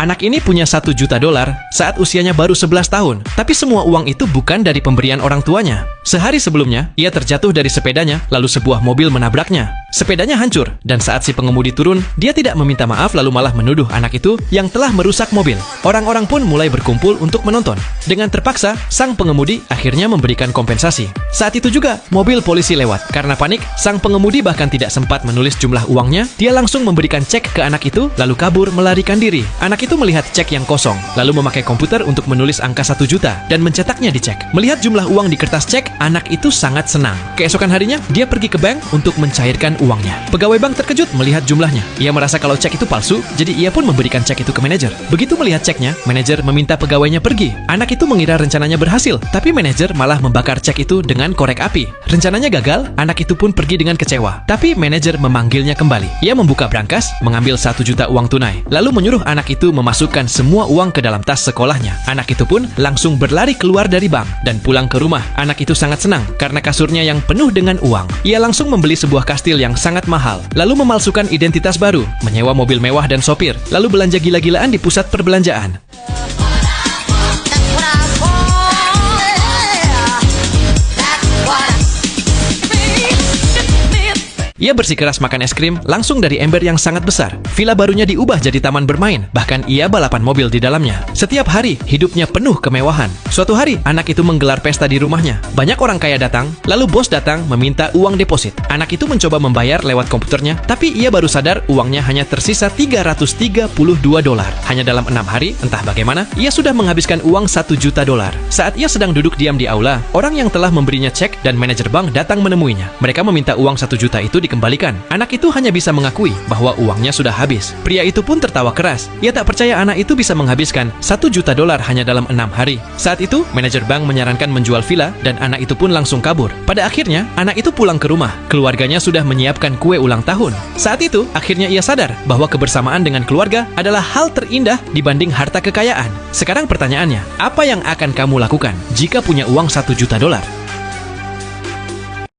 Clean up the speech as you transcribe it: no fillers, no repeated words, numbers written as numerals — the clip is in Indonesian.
Anak ini punya 1 juta dolar saat usianya baru 11 tahun, tapi semua uang itu bukan dari pemberian orang tuanya. Sehari sebelumnya, ia terjatuh dari sepedanya, lalu sebuah mobil menabraknya. Sepedanya hancur, dan saat si pengemudi turun, dia tidak meminta maaf lalu malah menuduh anak itu yang telah merusak mobil. Orang-orang pun mulai berkumpul untuk menonton. Dengan terpaksa, sang pengemudi akhirnya memberikan kompensasi. Saat itu juga, mobil polisi lewat. Karena panik, sang pengemudi bahkan tidak sempat menulis jumlah uangnya, dia langsung memberikan cek ke anak itu, lalu kabur melarikan diri. Anak itu melihat cek yang kosong, lalu memakai komputer untuk menulis angka 1 juta, dan mencetaknya di cek. Melihat jumlah uang di kertas cek, anak itu sangat senang. Keesokan harinya, dia pergi ke bank untuk mencairkan uangnya. Pegawai bank terkejut melihat jumlahnya. Ia merasa kalau cek itu palsu, jadi ia pun memberikan cek itu ke manajer. Begitu melihat ceknya, manajer meminta pegawainya pergi. Anak itu mengira rencananya berhasil, tapi manajer malah membakar cek itu dengan korek api. Rencananya gagal, anak itu pun pergi dengan kecewa. Tapi manajer memanggilnya kembali. Ia membuka brankas, mengambil 1 juta uang tunai, lalu menyuruh anak itu memasukkan semua uang ke dalam tas sekolahnya. Anak itu pun langsung berlari keluar dari bank dan pulang ke rumah. Anak itu sangat senang karena kasurnya yang penuh dengan uang. Ia langsung membeli sebuah kastil yang sangat mahal, lalu memalsukan identitas baru, menyewa mobil mewah dan sopir, lalu belanja gila-gilaan di pusat perbelanjaan. Ia bersikeras makan es krim langsung dari ember yang sangat besar. Villa barunya diubah jadi taman bermain, bahkan ia balapan mobil di dalamnya. Setiap hari, hidupnya penuh kemewahan. Suatu hari, anak itu menggelar pesta di rumahnya. Banyak orang kaya datang, lalu bos datang meminta uang deposit. Anak itu mencoba membayar lewat komputernya, tapi ia baru sadar uangnya hanya tersisa 332 dolar. Hanya dalam 6 hari, entah bagaimana, ia sudah menghabiskan uang 1 juta dolar. Saat ia sedang duduk diam di aula, orang yang telah memberinya cek dan manajer bank datang menemuinya. Mereka meminta uang 1 juta itu dikembalikan. Anak itu hanya bisa mengakui bahwa uangnya sudah habis. Pria itu pun tertawa keras. Ia tak percaya anak itu bisa menghabiskan 1 juta dolar hanya dalam 6 hari. Saat itu, manajer bank menyarankan menjual villa dan anak itu pun langsung kabur. Pada akhirnya, anak itu pulang ke rumah. Keluarganya sudah menyiapkan kue ulang tahun. Saat itu, akhirnya ia sadar bahwa kebersamaan dengan keluarga adalah hal terindah dibanding harta kekayaan. Sekarang pertanyaannya, apa yang akan kamu lakukan jika punya uang 1 juta dolar?